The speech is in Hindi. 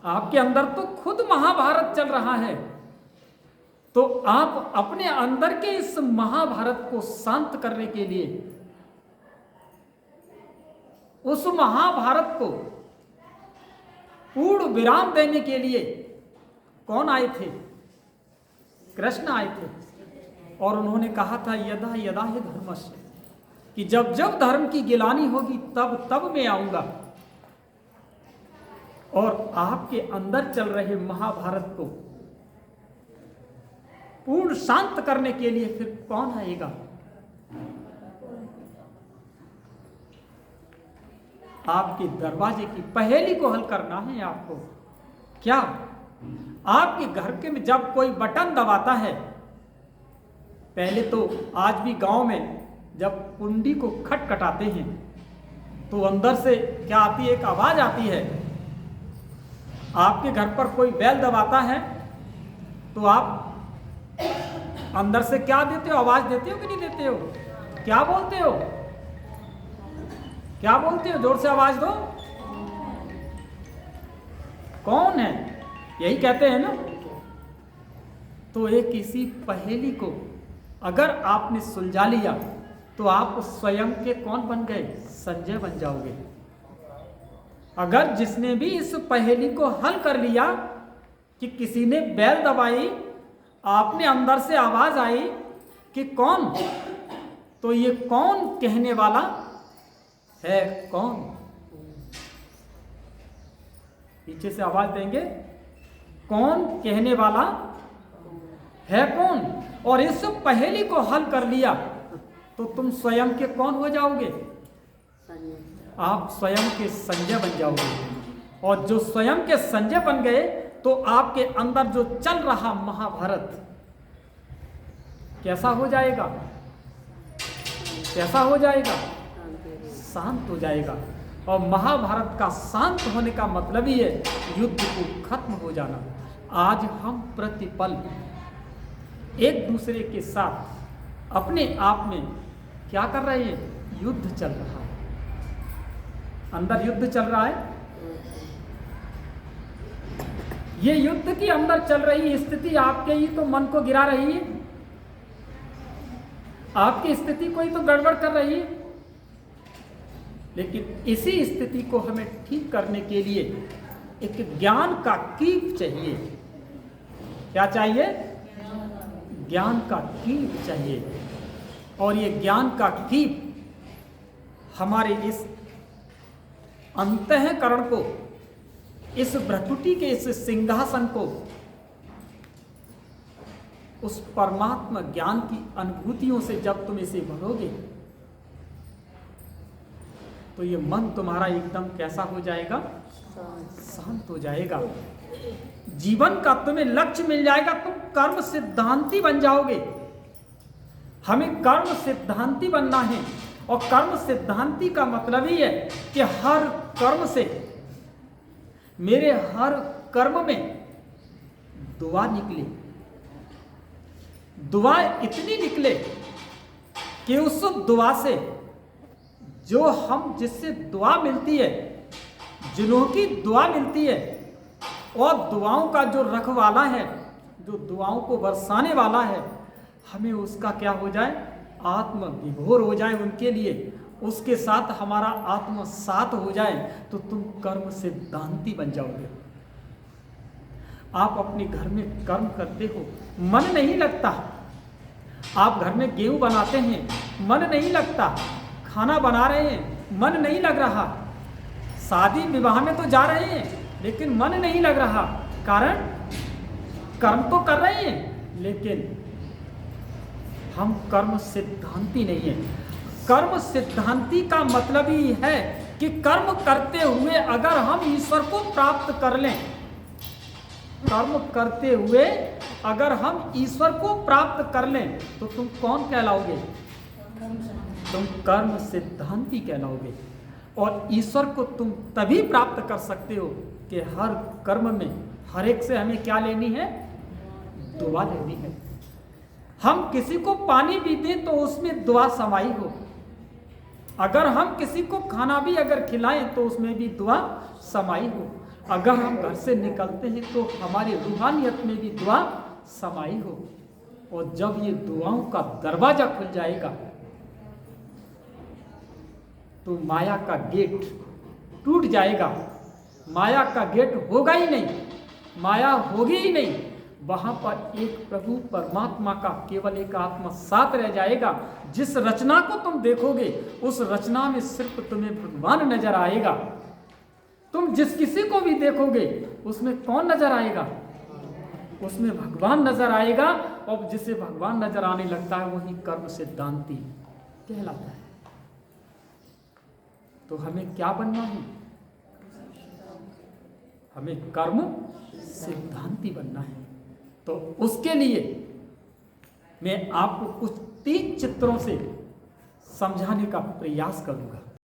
आपके अंदर तो खुद महाभारत चल रहा है, तो आप अपने अंदर के इस महाभारत को शांत करने के लिए, उस महाभारत को पूर्ण विराम देने के लिए कौन आए थे? कृष्ण आए थे। और उन्होंने कहा था यदा यदा ही धर्मस्य, कि जब जब धर्म की गिलानी होगी तब तब मैं आऊंगा। और आपके अंदर चल रहे महाभारत को पूर्ण शांत करने के लिए फिर कौन आएगा? आपके दरवाजे की पहेली को हल करना है आपको। क्या आपके घर के में जब कोई बटन दबाता है, पहले तो आज भी गांव में जब कुंडी को खटखटाते हैं तो अंदर से क्या आती है? एक आवाज आती है। आपके घर पर कोई बैल दबाता है तो आप अंदर से क्या देते हो? आवाज देते हो कि नहीं देते हो? क्या बोलते हो? क्या बोलते हो? जोर से आवाज दो। कौन है? यही कहते हैं ना। तो एक इसी पहेली को अगर आपने सुलझा लिया तो आप स्वयं के कौन बन गए? संजय बन जाओगे। अगर जिसने भी इस पहेली को हल कर लिया कि किसी ने बैल दबाई, आपने अंदर से आवाज आई कि कौन, तो ये कौन कहने वाला है? कौन? पीछे से आवाज देंगे, कौन कहने वाला है? कौन? और इस पहेली को हल कर लिया तो तुम स्वयं के कौन हो जाओगे? आप स्वयं के संजय बन जाओगे। और जो स्वयं के संजय बन गए तो आपके अंदर जो चल रहा महाभारत कैसा हो जाएगा? कैसा हो जाएगा? शांत हो जाएगा। और महाभारत का शांत होने का मतलब ही है युद्ध को खत्म हो जाना। आज हम प्रतिपल एक दूसरे के साथ अपने आप में क्या कर रहे हैं? युद्ध चल रहा है। अंदर युद्ध चल रहा है। ये युद्ध की अंदर चल रही स्थिति आपके ही तो मन को गिरा रही है, आपकी स्थिति को ही तो गड़बड़ कर रही है। लेकिन इसी स्थिति को हमें ठीक करने के लिए एक ज्ञान का कीप चाहिए। क्या चाहिए? ज्ञान का कीप चाहिए। और ये ज्ञान का कीप हमारे इस अंतःकरण को, इस भ्रकुटी के इस सिंहासन को उस परमात्मा ज्ञान की अनुभूतियों से जब तुम इसे भरोगे तो ये मन तुम्हारा एकदम कैसा हो जाएगा? शांत हो जाएगा। जीवन का तुम्हें लक्ष्य मिल जाएगा। तुम कर्म सिद्धांती बन जाओगे। हमें कर्म सिद्धांती बनना है। और कर्म सिद्धांती का मतलब ही है कि हर कर्म से, मेरे हर कर्म में दुआ निकले। दुआ इतनी निकले कि उस दुआ से जो हम जिससे दुआ मिलती है, जिन्हों की दुआ मिलती है, और दुआओं का जो रखवाला है, जो दुआओं को बरसाने वाला है, हमें उसका क्या हो जाए? आत्म विभोर हो जाए उनके लिए, उसके साथ हमारा आत्म साथ हो जाए तो तुम कर्म सिद्धांती बन जाओगे। आप अपने घर में कर्म करते हो, मन नहीं लगता। आप घर में गेहूं बनाते हैं, मन नहीं लगता। खाना बना रहे हैं, मन नहीं लग रहा। शादी विवाह में तो जा रहे हैं लेकिन मन नहीं लग रहा। कारण कर्म तो कर रहे हैं लेकिन हम कर्म सिद्धांती नहीं है। कर्म सिद्धांती का मतलब ही है कि कर्म करते हुए अगर हम ईश्वर को प्राप्त कर लें, कर्म करते हुए अगर हम ईश्वर को प्राप्त कर लें तो तुम कौन कहलाओगे? तुम कर्म सिद्धांती कहलाओगे। और ईश्वर को तुम तभी प्राप्त कर सकते हो कि हर कर्म में हर एक से हमें क्या लेनी है? दुआ लेनी है। हम किसी को पानी भी दें तो उसमें दुआ समाई हो। अगर हम किसी को खाना भी अगर खिलाएं तो उसमें भी दुआ समाई हो। अगर हम घर से निकलते हैं तो हमारी रूहानियत में भी दुआ समाई हो, और जब ये दुआओं का दरवाजा खुल जाएगा तो माया का गेट टूट जाएगा। माया का गेट होगा ही नहीं, माया होगी ही नहीं। वहां पर एक प्रभु परमात्मा का केवल एक आत्मा साथ रह जाएगा। जिस रचना को तुम देखोगे उस रचना में सिर्फ तुम्हें भगवान नजर आएगा। तुम जिस किसी को भी देखोगे उसमें कौन नजर आएगा? उसमें भगवान नजर आएगा। और जिसे भगवान नजर आने लगता है वही कर्म सिद्धांती कहलाता है। तो हमें क्या बनना है? हमें कर्म सिद्धांती बनना है। तो उसके लिए मैं आपको कुछ 3 चित्रों से समझाने का प्रयास करूंगा।